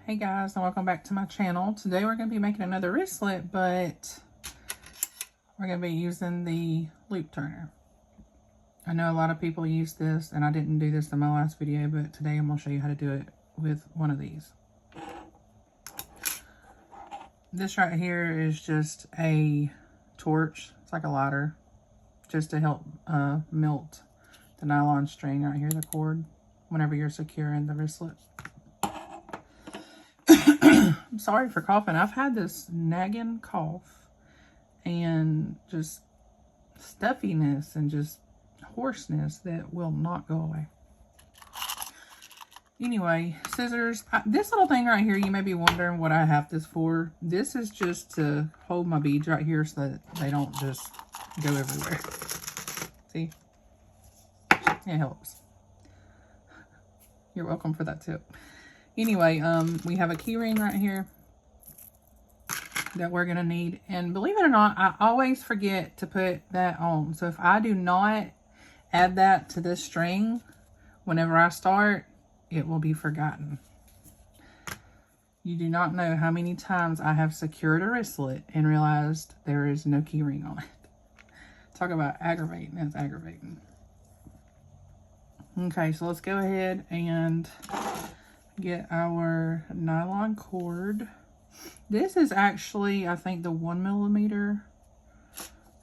Hey guys, and welcome back to my channel. Today we're going to be making another wristlet, but we're going to be using the loop turner. I know a lot of people use this, and I didn't do this in my last video, but today I'm going to show you how to do it with one of these. This right here is just a torch. It's like a lighter, just to help melt the nylon string right here, the cord, whenever you're securing the wristlet. I'm sorry for coughing. I've had this nagging cough and just stuffiness and just hoarseness that will not go away. Anyway, scissors. This little thing right here, you may be wondering what I have this for. This is just to hold my beads right here so that they don't just go everywhere. See? It helps. You're welcome for that tip. Anyway, we have a key ring right here that we're going to need. And believe it or not, I always forget to put that on. So if I do not add that to this string whenever I start, it will be forgotten. You do not know how many times I have secured a wristlet and realized there is no key ring on it. Talk about aggravating. It's aggravating. Okay, so let's go ahead and get our nylon cord. This is actually, I think, the 1mm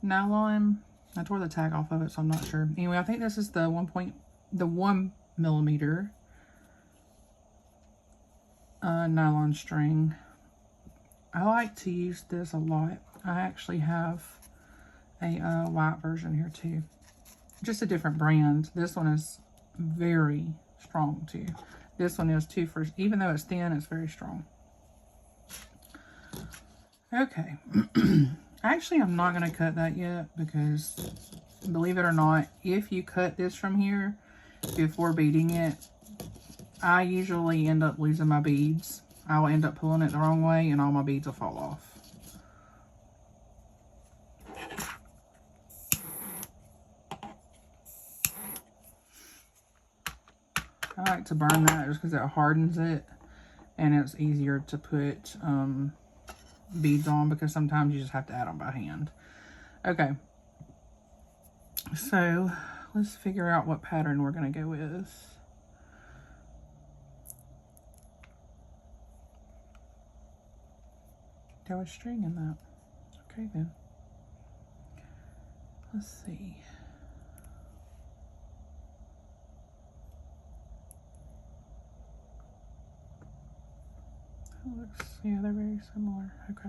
nylon. I tore the tag off of it, so I'm not sure. Anyway, I think this is the 1mm nylon string. I like to use this a lot. I actually have a white version here too. Just a different brand. This one is very strong too. This one is too, even though it's thin, it's very strong. Okay. Actually, I'm not going to cut that yet because, believe it or not, if you cut this from here before beading it, I usually end up losing my beads. I will end up pulling it the wrong way and all my beads will fall off. I like to burn that just because it hardens it and it's easier to put beads on, because sometimes you just have to add them by hand. Okay, so let's figure out what pattern we're going to go with. There was string in that. Okay then. Let's see. That looks, yeah, they're very similar. Okay.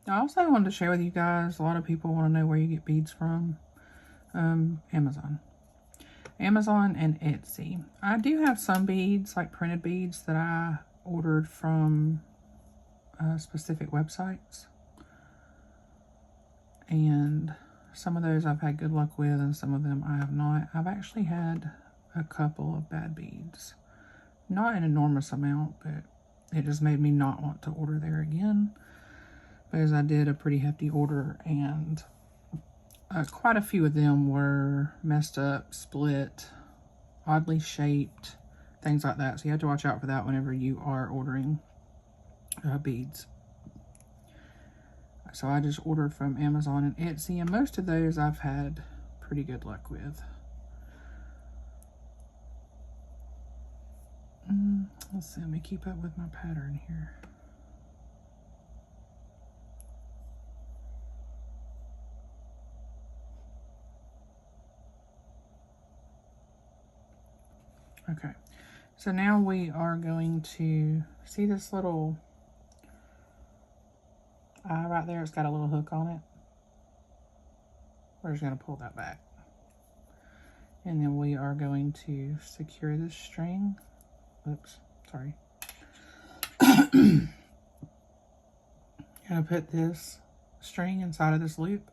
So I also wanted to share with you guys, a lot of people want to know where you get beads from. Amazon and Etsy. I do have some beads, like printed beads, that I ordered from specific websites, and some of those I've had good luck with and some of them I have not. I've actually had a couple of bad beads. Not an enormous amount, but it just made me not want to order there again, because I did a pretty hefty order, and quite a few of them were messed up, split, oddly shaped, things like that. So you have to watch out for that whenever you are ordering beads. So I just ordered from Amazon and Etsy, and most of those I've had pretty good luck with. Let's see, let me keep up with my pattern here. Okay, so now we are going to see this little eye right there. It's got a little hook on it. We're just going to pull that back. And then we are going to secure this string. Oops, sorry. Going to put this string inside of this loop.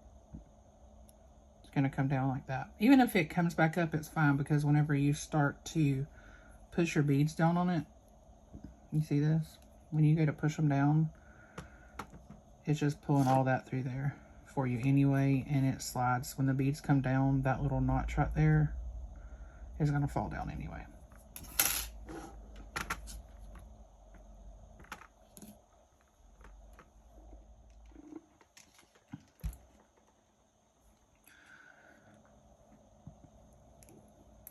It's going to come down like that. Even if it comes back up, it's fine, because whenever you start to push your beads down on it, you see this? When you go to push them down, it's just pulling all that through there. for you anyway, and it slides. When the beads come down, that little notch right there is going to fall down anyway.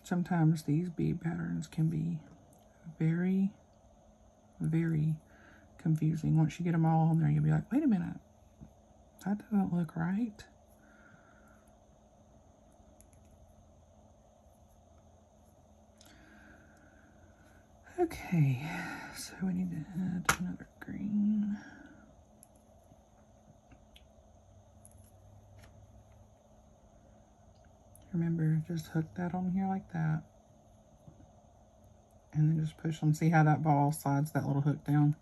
Sometimes these bead patterns can be very, very confusing. Once you get them all on there, you'll be like, wait a minute, that doesn't look right. Okay, so we need to add another green. Remember, just hook that on here like that. And then just push them. See how that ball slides that little hook down?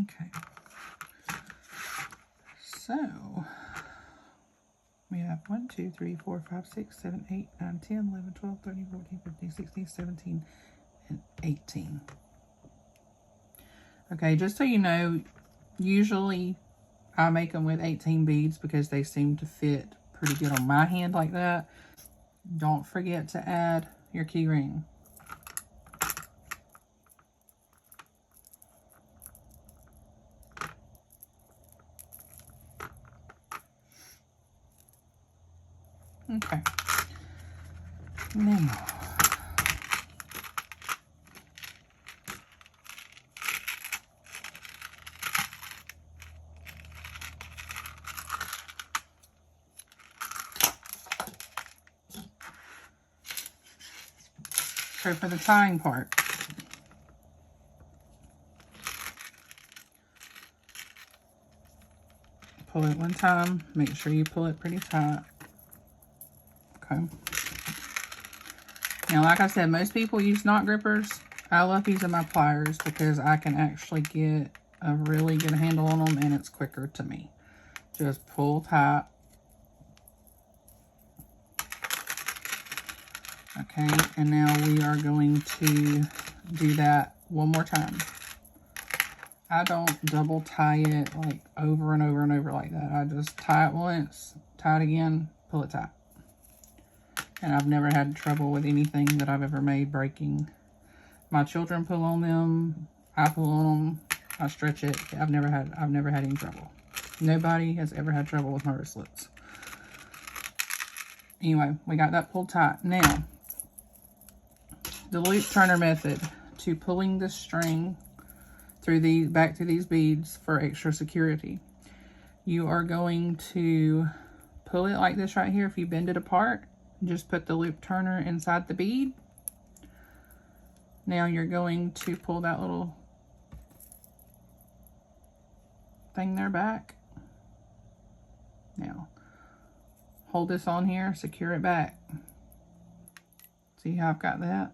Okay. So, we have 1, 2, 3, 4, 5, 6, 7, 8, 9, 10, 11, 12, 13, 14, 15, 16, 17, and 18. Okay, just so you know, usually I make them with 18 beads because they seem to fit pretty good on my hand like that. Don't forget to add your key ring. Okay. Now, so for the tying part, pull it one time, make sure you pull it pretty tight. Okay. Now, like I said, most people use knot grippers. I love using my pliers because I can actually get a really good handle on them and it's quicker to me. Just pull tight. Okay, and now we are going to do that one more time. I don't double tie it like over and over and over like that. I just tie it once, tie it again, pull it tight. And I've never had trouble with anything that I've ever made breaking. My children pull on them, I pull on them, I stretch it. I've never had any trouble. Nobody has ever had trouble with my wristlets. Anyway, we got that pulled tight. Now, the loop turner method to pulling the string through these back through these beads for extra security. You are going to pull it like this right here. If you bend it apart, just put the loop turner inside the bead. Now you're going to pull that little thing there back. Now, hold this on here, secure it back. See how I've got that?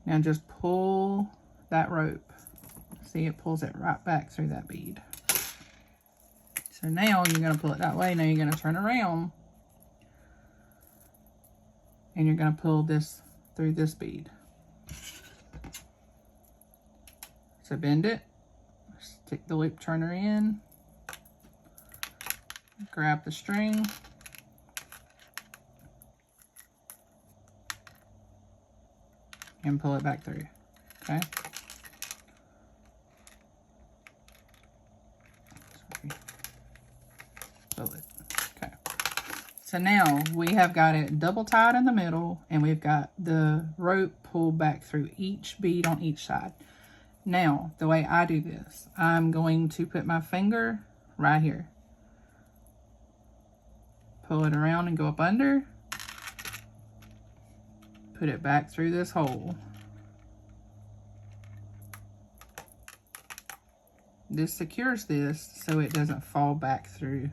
Now just pull that rope. See, it pulls it right back through that bead. So now you're going to pull it that way. Now you're going to turn around and you're going to pull this through this bead. So bend it, stick the loop turner in, grab the string, and pull it back through, okay? Pull it, okay. So now we have got it double tied in the middle and we've got the rope pulled back through each bead on each side. Now, the way I do this, I'm going to put my finger right here. Pull it around and go up under. Put it back through this hole. This secures this so it doesn't fall back through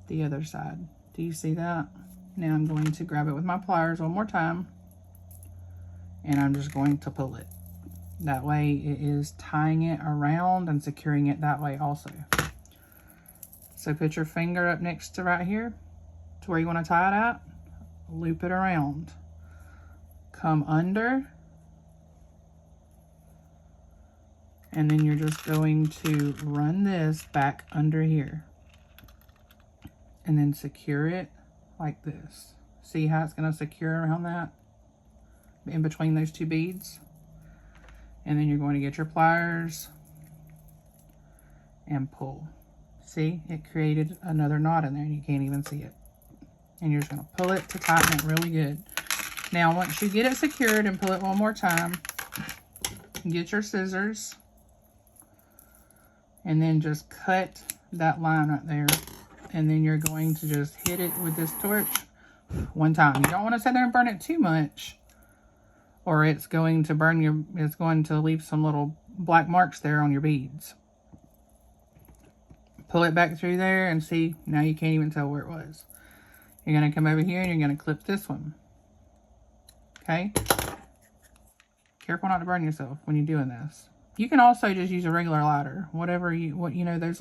the other side. Do you see that? Now I'm going to grab it with my pliers one more time and I'm just going to pull it. That way it is tying it around and securing it that way also. So put your finger up next to right here to where you want to tie it at. Loop it around. come under, and then you're just going to run this back under here and then secure it like this. See how it's going to secure around that in between those two beads? And then you're going to get your pliers and pull. See, it created another knot in there and you can't even see it. And you're just going to pull it to tighten it really good. Now, once you get it secured and pull it one more time, get your scissors and then just cut that line right there. And then you're going to just hit it with this torch one time. You don't want to sit there and burn it too much, or it's going to burn your, it's going to leave some little black marks there on your beads. Pull it back through there and see, now you can't even tell where it was. You're going to come over here and you're going to clip this one. Okay? Careful not to burn yourself when you're doing this. You can also just use a regular lighter. Whatever you, you know, those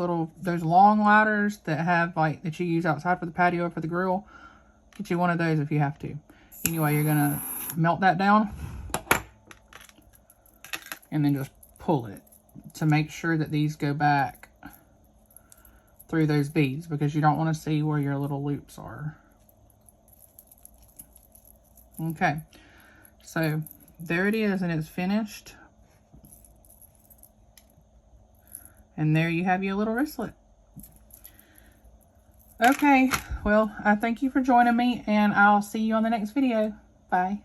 long lighters that have, like, that you use outside for the patio or for the grill. Get you one of those if you have to. Anyway, you're going to melt that down. And then just pull it to make sure that these go back through those beads, because you don't want to see where your little loops are. Okay, so there it is, and it's finished. And there you have your little wristlet. Okay, well, I thank you for joining me, and I'll see you on the next video. Bye.